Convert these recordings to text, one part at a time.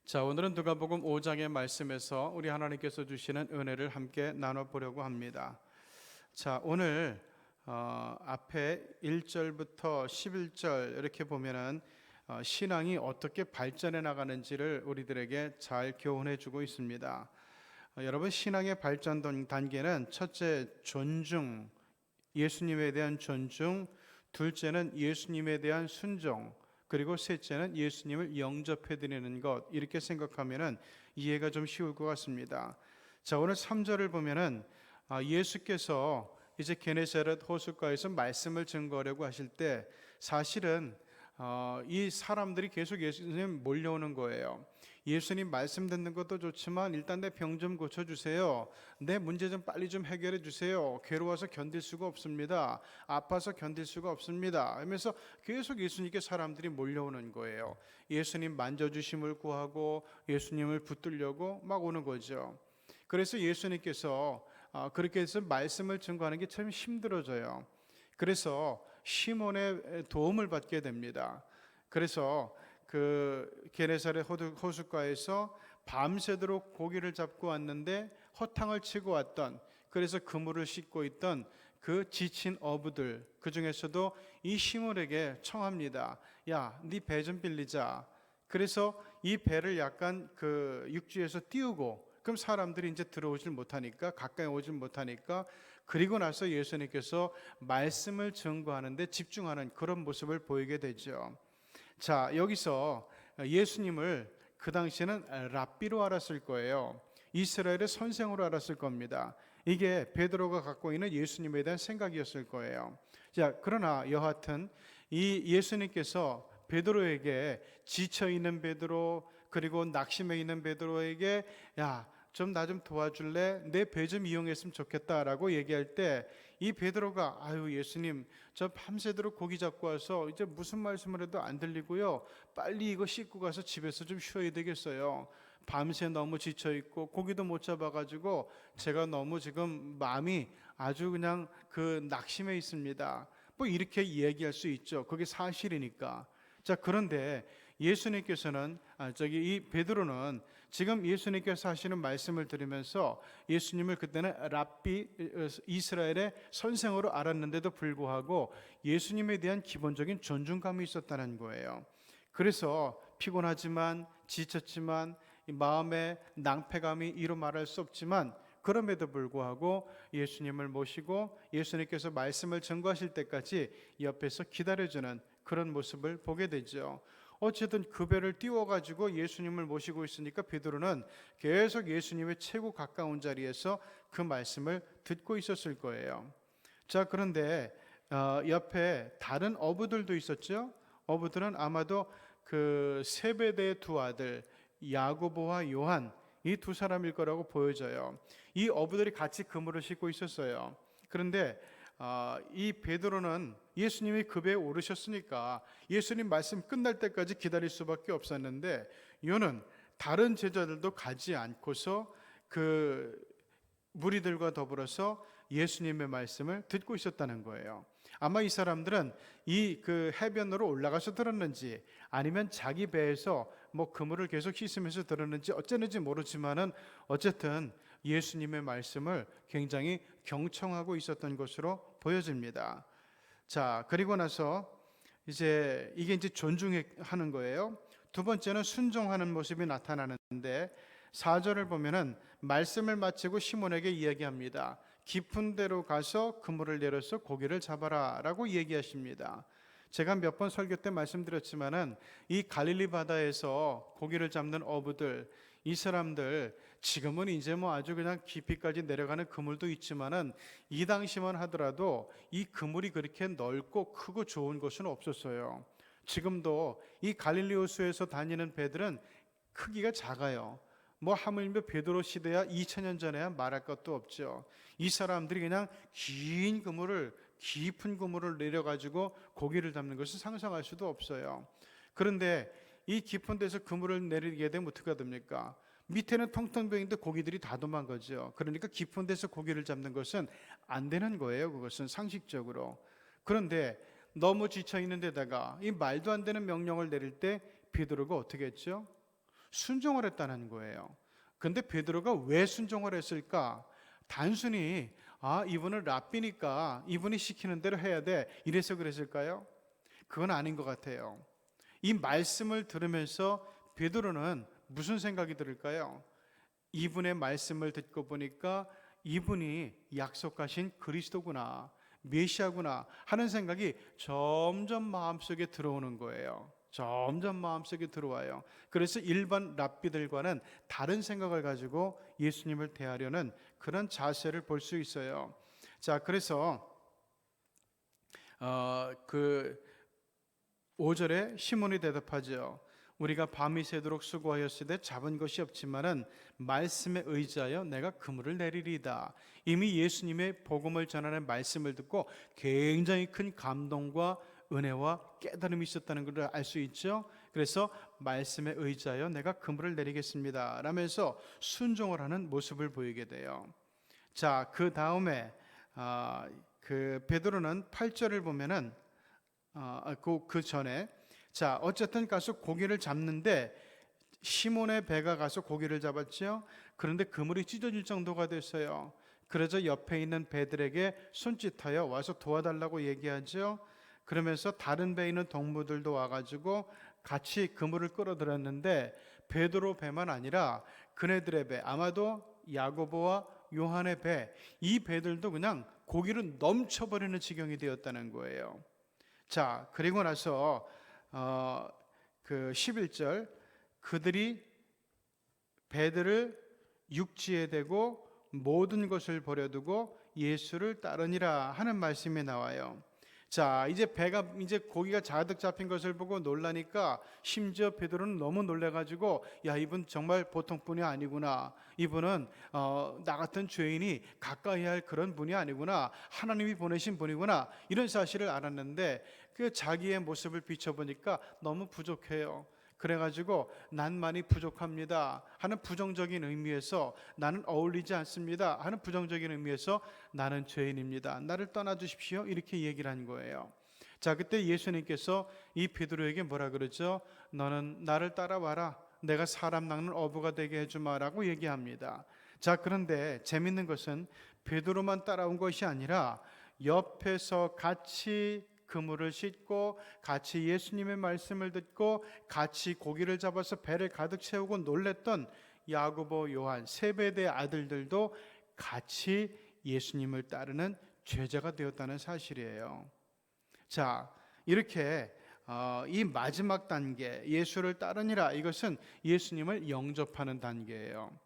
자, 오늘은 누가복음 5장의 말씀에서 우리 하나님께서 주시는 은혜를 함께 나눠보려고 합니다. 자, 오늘 앞에 1절부터 11절 이렇게 보면은 신앙이 어떻게 발전해 나가는지를 우리들에게 잘 교훈해 주고 있습니다. 여러분, 신앙의 발전 단계는 첫째, 존중, 예수님에 대한 존중, 둘째는 예수님에 대한 순종, 그리고 셋째는 예수님을 영접해 드리는 것, 이렇게 생각하면은 이해가 좀 쉬울 것 같습니다. 자, 오늘 3절을 보면은 예수께서 이제 게네사렛 호숫가에서 말씀을 증거하려고 하실 때 사실은 이 사람들이 계속 예수님 몰려오는 거예요. 예수님 말씀 듣는 것도 좋지만 일단 내 병 좀 고쳐주세요. 내 문제 좀 빨리 좀 해결해 주세요. 괴로워서 견딜 수가 없습니다. 아파서 견딜 수가 없습니다. 하면서 계속 예수님께 사람들이 몰려오는 거예요. 예수님 만져주심을 구하고 예수님을 붙들려고 막 오는 거죠. 그래서 예수님께서 그렇게 해서 말씀을 증거하는 게 참 힘들어져요. 그래서 시몬의 도움을 받게 됩니다. 그래서 그 게네사렛 호숫가에서 밤새도록 고기를 잡고 왔는데 허탕을 치고 왔던, 그래서 그물을 씻고 있던 그 지친 어부들, 그 중에서도 이 시몬에게 청합니다. 야, 네 배 좀 빌리자. 그래서 이 배를 약간 그 육지에서 띄우고, 그럼 사람들이 이제 들어오질 못하니까, 가까이 오질 못하니까, 그리고 나서 예수님께서 말씀을 증거하는데 집중하는 그런 모습을 보이게 되죠. 자, 여기서 예수님을 그 당시에는 랍비로 알았을 거예요. 이스라엘의 선생으로 알았을 겁니다. 이게 베드로가 갖고 있는 예수님에 대한 생각이었을 거예요. 자, 그러나 여하튼 이 예수님께서 베드로에게 지쳐 있는 베드로, 그리고 낙심해 있는 베드로에게 야, 좀 나 좀 도와줄래? 내 배 좀 이용했으면 좋겠다라고 얘기할 때 이 베드로가 아유 예수님, 저 밤새도록 고기 잡고 와서 이제 무슨 말씀을 해도 안 들리고요. 빨리 이거 씻고 가서 집에서 좀 쉬어야 되겠어요. 밤새 너무 지쳐 있고 고기도 못 잡아가지고 제가 너무 지금 마음이 아주 그냥 그 낙심해 있습니다. 뭐 이렇게 얘기할 수 있죠. 그게 사실이니까. 자, 그런데 예수님께서는 이 베드로는 지금 예수님께서 하시는 말씀을 들으면서 예수님을 그때는 랍비, 이스라엘의 선생으로 알았는데도 불구하고 예수님에 대한 기본적인 존중감이 있었다는 거예요. 그래서 피곤하지만 지쳤지만 마음의 낭패감이 이루 말할 수 없지만 그럼에도 불구하고 예수님을 모시고 예수님께서 말씀을 증거하실 때까지 옆에서 기다려주는 그런 모습을 보게 되죠. 어쨌든 그 배를 띄워가지고 예수님을 모시고 있으니까 베드로는 계속 예수님의 최고 가까운 자리에서 그 말씀을 듣고 있었을 거예요. 자, 그런데 옆에 다른 어부들도 있었죠. 어부들은 아마도 그 세베대의 두 아들 야고보와 요한, 이 두 사람일 거라고 보여져요. 이 어부들이 같이 그물을 싣고 있었어요. 그런데 이 베드로는 예수님이 그 배에 오르셨으니까 예수님 말씀 끝날 때까지 기다릴 수밖에 없었는데 요는 다른 제자들도 가지 않고서 그 무리들과 더불어서 예수님의 말씀을 듣고 있었다는 거예요. 아마 이 사람들은 이 그 해변으로 올라가서 들었는지 아니면 자기 배에서 뭐 그물을 계속 씻으면서 들었는지 어쩌는지 모르지만은 어쨌든 예수님의 말씀을 굉장히 경청하고 있었던 것으로 보여집니다. 자, 그리고 나서 이제 이게 이제 존중하는 거예요. 두 번째는 순종하는 모습이 나타나는데 4절을 보면은 말씀을 마치고 시몬에게 이야기합니다. 깊은 데로 가서 그물을 내려서 고기를 잡아라 라고 얘기하십니다. 제가 몇 번 설교 때 말씀드렸지만은 이 갈릴리 바다에서 고기를 잡는 어부들, 이 사람들 지금은 이제 뭐 아주 그냥 깊이까지 내려가는 그물도 있지만은 이 당시만 하더라도 이 그물이 그렇게 넓고 크고 좋은 곳은 없었어요. 지금도 이 갈릴리 호수에서 다니는 배들은 크기가 작아요. 뭐 하물며 베드로 시대야 2000년 전에야 말할 것도 없죠. 이 사람들이 그냥 깊은 그물을 내려가지고 고기를 잡는 것을 상상할 수도 없어요. 그런데 이 깊은 데서 그물을 내리게 되면 어떻게 됩니까? 밑에는 텅텅 비어있는데 고기들이 다 도망가죠. 그러니까 깊은 데서 고기를 잡는 것은 안 되는 거예요. 그것은 상식적으로. 그런데 너무 지쳐 있는 데다가 이 말도 안 되는 명령을 내릴 때 베드로가 어떻게 했죠? 순종을 했다는 거예요. 근데 베드로가 왜 순종을 했을까? 단순히 이분은 랍비니까 이분이 시키는 대로 해야 돼, 이래서 그랬을까요? 그건 아닌 것 같아요. 이 말씀을 들으면서 베드로는 무슨 생각이 들을까요? 이분의 말씀을 듣고 보니까 이분이 약속하신 그리스도구나, 메시아구나 하는 생각이 점점 마음속에 들어오는 거예요. 점점 마음속에 들어와요. 그래서 일반 랍비들과는 다른 생각을 가지고 예수님을 대하려는 그런 자세를 볼 수 있어요. 자, 그래서 그 5절에 시몬이 대답하죠. 우리가 밤이 새도록 수고하였으되 잡은 것이 없지만은 말씀에 의지하여 내가 그물을 내리리이다. 이미 예수님의 복음을 전하는 말씀을 듣고 굉장히 큰 감동과 은혜와 깨달음이 있었다는 것을 알 수 있죠. 그래서 말씀에 의지하여 내가 그물을 내리겠습니다 라면서 순종을 하는 모습을 보이게 돼요. 자, 그 다음에 그 베드로는 8절을 보면은 그 전에, 자, 어쨌든 가서 고기를 잡는데 시몬의 배가 가서 고기를 잡았죠. 그런데 그물이 찢어질 정도가 됐어요. 그래서 옆에 있는 배들에게 손짓하여 와서 도와달라고 얘기하죠. 그러면서 다른 배에 있는 동무들도 와가지고 같이 그물을 끌어들였는데 베드로 배만 아니라 그네들의 배, 아마도 야고보와 요한의 배, 이 배들도 그냥 고기로 넘쳐버리는 지경이 되었다는 거예요. 자, 그리고 나서 그 11절, 그들이 배들을 육지에 대고 모든 것을 버려두고 예수를 따르니라 하는 말씀이 나와요. 자, 이제 고기가 자득 잡힌 것을 보고 놀라니까 심지어 베드로는 너무 놀래가지고 야, 이분 정말 보통 분이 아니구나, 이분은 나 같은 죄인이 가까이 할 그런 분이 아니구나, 하나님이 보내신 분이구나, 이런 사실을 알았는데 그 자기의 모습을 비춰보니까 너무 부족해요. 그래가지고 난 많이 부족합니다 하는 부정적인 의미에서, 나는 어울리지 않습니다 하는 부정적인 의미에서 나는 죄인입니다, 나를 떠나주십시오, 이렇게 얘기를 한 거예요. 자, 그때 예수님께서 이 베드로에게 뭐라 그러죠? 너는 나를 따라와라, 내가 사람 낚는 어부가 되게 해주마라고 얘기합니다. 자, 그런데 재밌는 것은 베드로만 따라온 것이 아니라 옆에서 같이 그물을 싣고 같이 예수님의 말씀을 듣고 같이 고기를 잡아서 배를 가득 채우고 놀랬던 야고보, 요한, 세베대의 아들들도 같이 예수님을 따르는 제자가 되었다는 사실이에요. 자, 이렇게 이 마지막 단계, 예수를 따르니라, 이것은 예수님을 영접하는 단계예요.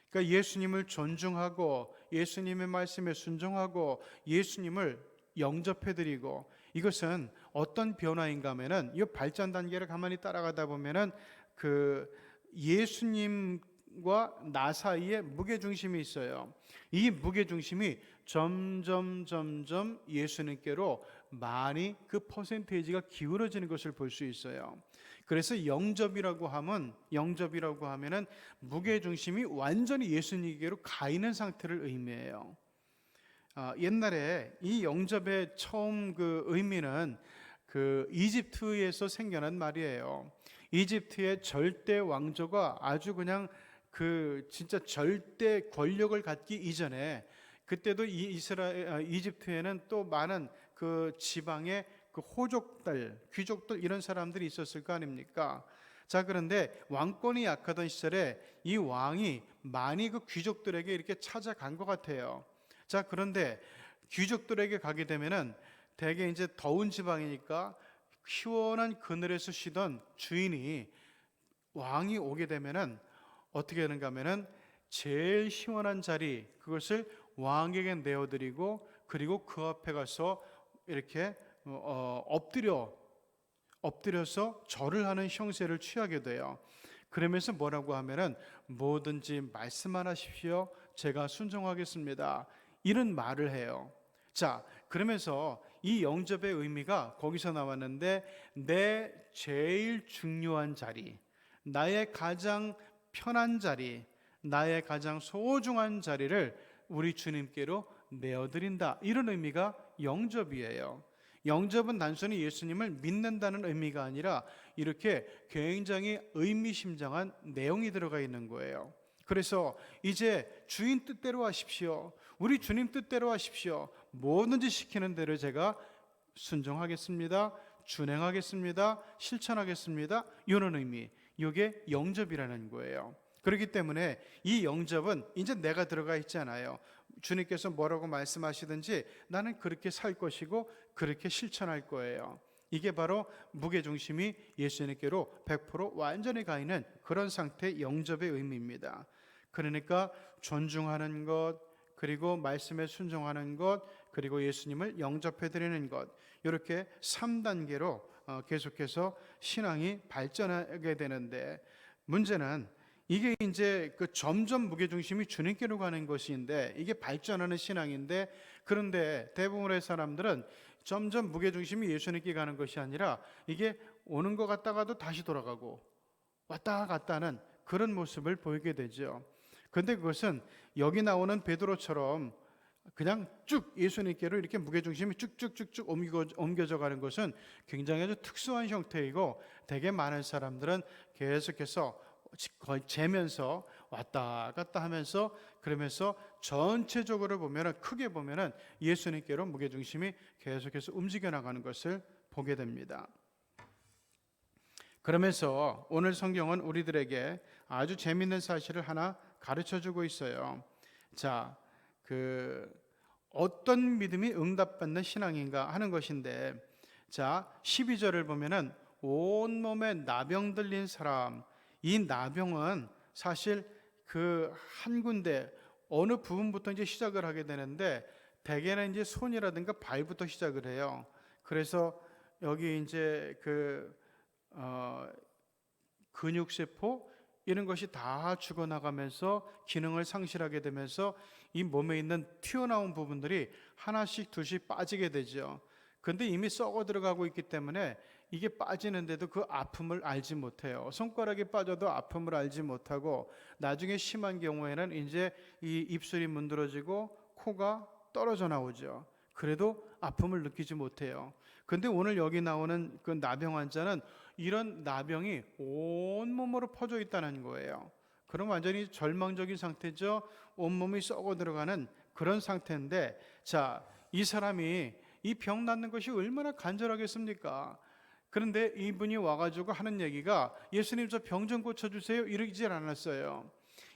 그러니까 예수님을 존중하고 예수님의 말씀에 순종하고 예수님을 영접해드리고, 이것은 어떤 변화인가 하면은 이 발전 단계를 가만히 따라가다 보면은 그 예수님과 나 사이에 무게중심이 있어요. 이 무게중심이 점점 예수님께로 많이 그 퍼센테이지가 기울어지는 것을 볼 수 있어요. 그래서 영접이라고 하면은 무게중심이 완전히 예수님께로 가 있는 상태를 의미해요. 옛날에 이 영접의 처음 그 의미는 그 이집트에서 생겨난 말이에요. 이집트의 절대 왕조가 아주 그냥 그 진짜 절대 권력을 갖기 이전에, 그때도 이집트에는 또 많은 그 지방의 그 호족들, 귀족들, 이런 사람들이 있었을 거 아닙니까? 자, 그런데 왕권이 약하던 시절에 이 왕이 많이 그 귀족들에게 이렇게 찾아간 것 같아요. 자, 그런데 귀족들에게 가게 되면은 대개 이제 더운 지방이니까 시원한 그늘에서 쉬던 주인이, 왕이 오게 되면은 어떻게 하는가 하면은 제일 시원한 자리, 그것을 왕에게 내어드리고, 그리고 그 앞에 가서 이렇게 엎드려서 절을 하는 형세를 취하게 돼요. 그러면서 뭐라고 하면은 뭐든지 말씀만 하십시오, 제가 순종하겠습니다, 이런 말을 해요. 자, 그러면서 이 영접의 의미가 거기서 나왔는데, 내 제일 중요한 자리, 나의 가장 편한 자리, 나의 가장 소중한 자리를 우리 주님께로 내어드린다, 이런 의미가 영접이에요. 영접은 단순히 예수님을 믿는다는 의미가 아니라 이렇게 굉장히 의미심장한 내용이 들어가 있는 거예요. 그래서 이제 주인 뜻대로 하십시오. 우리 주님 뜻대로 하십시오. 뭐든지 시키는 대로 제가 순종하겠습니다. 준행하겠습니다. 실천하겠습니다. 이런 의미, 이게 영접이라는 거예요. 그렇기 때문에 이 영접은 이제 내가 들어가 있잖아요. 주님께서 뭐라고 말씀하시든지 나는 그렇게 살 것이고 그렇게 실천할 거예요. 이게 바로 무게중심이 예수님께로 100% 완전히 가 있는 그런 상태의 영접의 의미입니다. 그러니까 존중하는 것, 그리고 말씀에 순종하는 것, 그리고 예수님을 영접해드리는 것, 이렇게 3단계로 계속해서 신앙이 발전하게 되는데, 문제는 이게 이제 그 점점 무게중심이 주님께로 가는 것인데, 이게 발전하는 신앙인데, 그런데 대부분의 사람들은 점점 무게중심이 예수님께 가는 것이 아니라 이게 오는 것 같다가도 다시 돌아가고 왔다 갔다 하는 그런 모습을 보이게 되죠. 그런데 그것은 여기 나오는 베드로처럼 그냥 쭉 예수님께로 이렇게 무게중심이 쭉쭉쭉쭉 옮겨져 가는 것은 굉장히 아주 특수한 형태이고, 되게 많은 사람들은 계속해서 거의 재면서 왔다 갔다 하면서, 그러면서 전체적으로 보면은, 크게 보면은 예수님께로 무게중심이 계속해서 움직여 나가는 것을 보게 됩니다. 그러면서 오늘 성경은 우리들에게 아주 재미있는 사실을 하나 가르쳐 주고 있어요. 자, 어떤 믿음이 응답받는 신앙인가 하는 것인데, 자, 12절을 보면은 온몸에 나병 들린 사람, 이 나병은 사실 그 한 군데 어느 부분부터 이제 시작을 하게 되는데, 대개는 이제 손이라든가 발부터 시작을 해요. 그래서 여기 이제 근육세포 이런 것이 다 죽어나가면서 기능을 상실하게 되면서 이 몸에 있는 튀어나온 부분들이 하나씩 둘씩 빠지게 되죠. 그런데 이미 썩어 들어가고 있기 때문에 이게 빠지는데도 그 아픔을 알지 못해요. 손가락이 빠져도 아픔을 알지 못하고, 나중에 심한 경우에는 이제 이 입술이 문드러지고 코가 떨어져 나오죠. 그래도 아픔을 느끼지 못해요. 그런데 오늘 여기 나오는 그 나병 환자는 이런 나병이 온몸으로 퍼져 있다는 거예요. 그럼 완전히 절망적인 상태죠. 온몸이 썩어 들어가는 그런 상태인데, 자, 이 사람이 이 병 낫는 것이 얼마나 간절하겠습니까? 그런데 이분이 와가지고 하는 얘기가, 예수님 저 병 좀 고쳐주세요, 이러질 않았어요.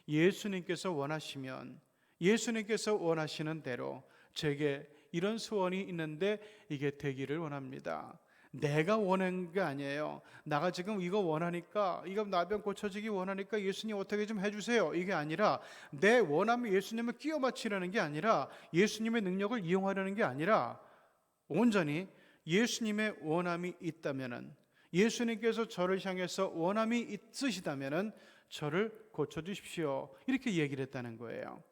예수님께서 원하시면, 예수님께서 원하시는 대로 제게 이런 소원이 있는데 이게 되기를 원합니다. 내가 원하는 게 아니에요. 나가 지금 이거 원하니까, 이거 나병 고쳐지기 원하니까 예수님 어떻게 좀 해주세요, 이게 아니라, 내 원함이 예수님을 끼워 맞추려는 게 아니라, 예수님의 능력을 이용하려는 게 아니라, 온전히 예수님의 원함이 있다면은, 예수님께서 저를 향해서 원함이 있으시다면은 저를 고쳐주십시오, 이렇게 얘기를 했다는 거예요.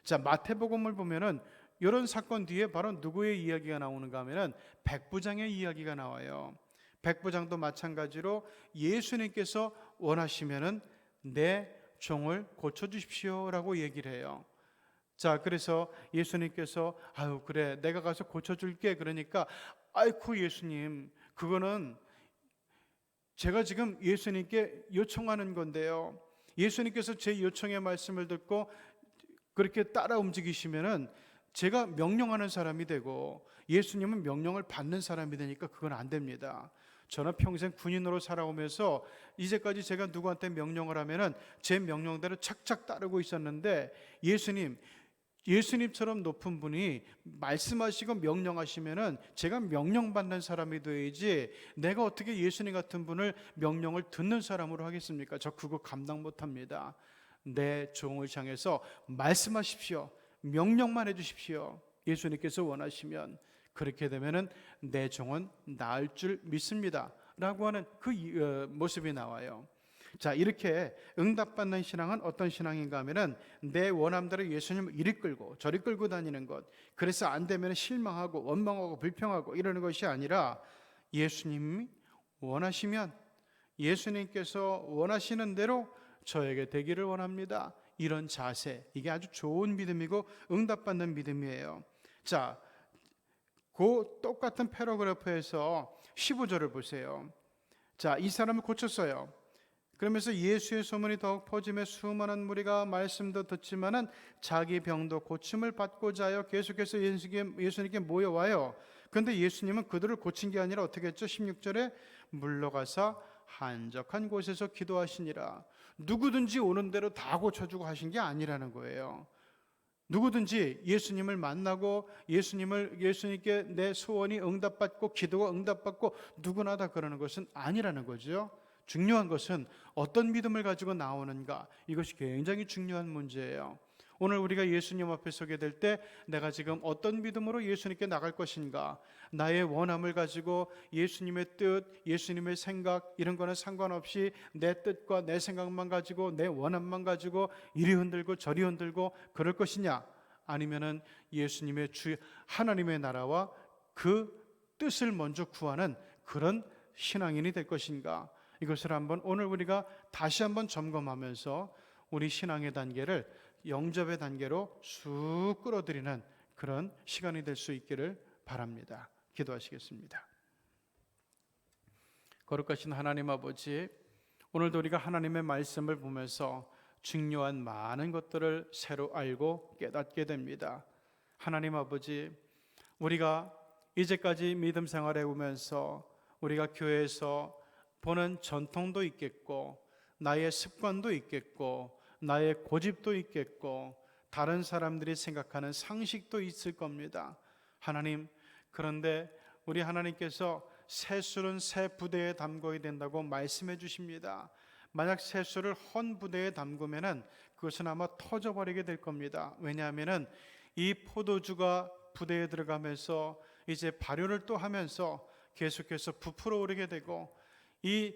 자, 마태복음을 보면은 이런 사건 뒤에 바로 누구의 이야기가 나오는가 하면은 백부장의 이야기가 나와요. 백부장도 마찬가지로 예수님께서 원하시면은 내 종을 고쳐주십시오라고 얘기를 해요. 자, 그래서 예수님께서 아유 그래 내가 가서 고쳐줄게, 그러니까 아이쿠 예수님, 그거는 제가 지금 예수님께 요청하는 건데요, 예수님께서 제 요청의 말씀을 듣고 그렇게 따라 움직이시면은 제가 명령하는 사람이 되고 예수님은 명령을 받는 사람이 되니까 그건 안 됩니다. 저는 평생 군인으로 살아오면서 이제까지 제가 누구한테 명령을 하면은 제 명령대로 착착 따르고 있었는데, 예수님처럼 높은 분이 말씀하시고 명령하시면은 제가 명령받는 사람이 되어야지, 내가 어떻게 예수님 같은 분을 명령을 듣는 사람으로 하겠습니까? 저 그거 감당 못합니다. 내 종을 향해서 말씀하십시오, 명령만 해주십시오. 예수님께서 원하시면, 그렇게 되면은 내 종은 나을 줄 믿습니다 라고 하는 그 모습이 나와요. 자, 이렇게 응답받는 신앙은 어떤 신앙인가 하면은 내 원함대로 예수님을 이리 끌고 저리 끌고 다니는 것, 그래서 안 되면 실망하고 원망하고 불평하고 이러는 것이 아니라, 예수님이 원하시면, 예수님께서 원하시는 대로 저에게 되기를 원합니다, 이런 자세, 이게 아주 좋은 믿음이고 응답받는 믿음이에요. 자, 그 똑같은 패러그래프에서 15절을 보세요. 자, 이 사람을 고쳤어요. 그러면서 예수의 소문이 더욱 퍼지며 수많은 무리가 말씀도 듣지만은 자기 병도 고침을 받고자 하여 계속해서 예수님께 모여와요. 그런데 예수님은 그들을 고친 게 아니라 어떻게 했죠? 16절에 물러가서 한적한 곳에서 기도하시니라. 누구든지 오는 대로 다 고쳐주고 하신 게 아니라는 거예요. 누구든지 예수님을 만나고 예수님께 내 소원이 응답받고 기도가 응답받고 누구나 다 그러는 것은 아니라는 거죠. 중요한 것은 어떤 믿음을 가지고 나오는가, 이것이 굉장히 중요한 문제예요. 오늘 우리가 예수님 앞에 서게 될 때 내가 지금 어떤 믿음으로 예수님께 나갈 것인가, 나의 원함을 가지고 예수님의 뜻, 예수님의 생각 이런 거는 상관없이 내 뜻과 내 생각만 가지고 내 원함만 가지고 이리 흔들고 저리 흔들고 그럴 것이냐, 아니면은 예수님의 주 하나님의 나라와 그 뜻을 먼저 구하는 그런 신앙인이 될 것인가, 이것을 한번 오늘 우리가 다시 한번 점검하면서 우리 신앙의 단계를 영접의 단계로 쑥 끌어들이는 그런 시간이 될 수 있기를 바랍니다. 기도하시겠습니다. 거룩하신 하나님 아버지, 오늘도 우리가 하나님의 말씀을 보면서 중요한 많은 것들을 새로 알고 깨닫게 됩니다. 하나님 아버지, 우리가 이제까지 믿음 생활해 오면서 우리가 교회에서 보는 전통도 있겠고 나의 습관도 있겠고 나의 고집도 있겠고 다른 사람들이 생각하는 상식도 있을 겁니다. 하나님, 그런데 우리 하나님께서 세술은 새 부대에 담궈야 된다고 말씀해 주십니다. 만약 세술을 헌 부대에 담그면은 그것은 아마 터져버리게 될 겁니다. 왜냐하면은 이 포도주가 부대에 들어가면서 이제 발효를 또 하면서 계속해서 부풀어 오르게 되고, 이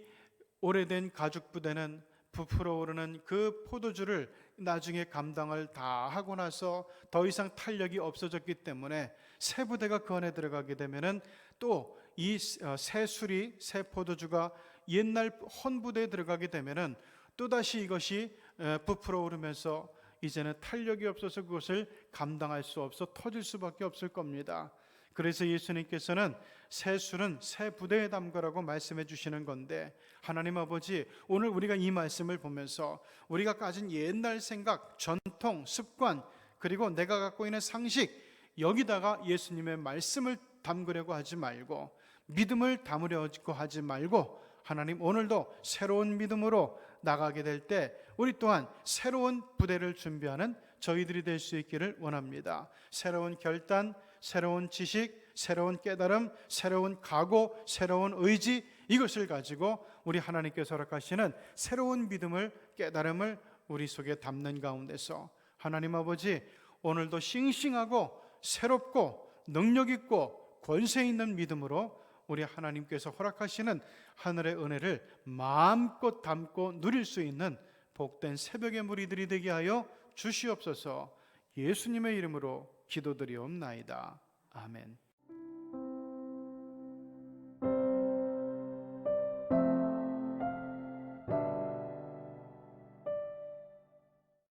오래된 가죽 부대는 부풀어 오르는 그 포도주를 나중에 감당을 다 하고 나서 더 이상 탄력이 없어졌기 때문에 새 부대가 그 안에 들어가게 되면은 또 이 새 술이, 새 포도주가 옛날 헌 부대에 들어가게 되면은 또다시 이것이 부풀어 오르면서 이제는 탄력이 없어서 그것을 감당할 수 없어 터질 수밖에 없을 겁니다. 그래서 예수님께서는 새 술은 새 부대에 담으라고 말씀해 주시는 건데, 하나님 아버지, 오늘 우리가 이 말씀을 보면서 우리가 가진 옛날 생각, 전통, 습관, 그리고 내가 갖고 있는 상식, 여기다가 예수님의 말씀을 담으려고 하지 말고 믿음을 담으려고 하지 말고, 하나님 오늘도 새로운 믿음으로 나가게 될 때 우리 또한 새로운 부대를 준비하는 저희들이 될 수 있기를 원합니다. 새로운 결단, 새로운 지식, 새로운 깨달음, 새로운 각오, 새로운 의지, 이것을 가지고 우리 하나님께서 허락하시는 새로운 믿음을, 깨달음을 우리 속에 담는 가운데서 하나님 아버지, 오늘도 싱싱하고 새롭고 능력 있고 권세 있는 믿음으로 우리 하나님께서 허락하시는 하늘의 은혜를 마음껏 담고 누릴 수 있는 복된 새벽의 무리들이 되게 하여 주시옵소서. 예수님의 이름으로 기도드리옵나이다. 아멘.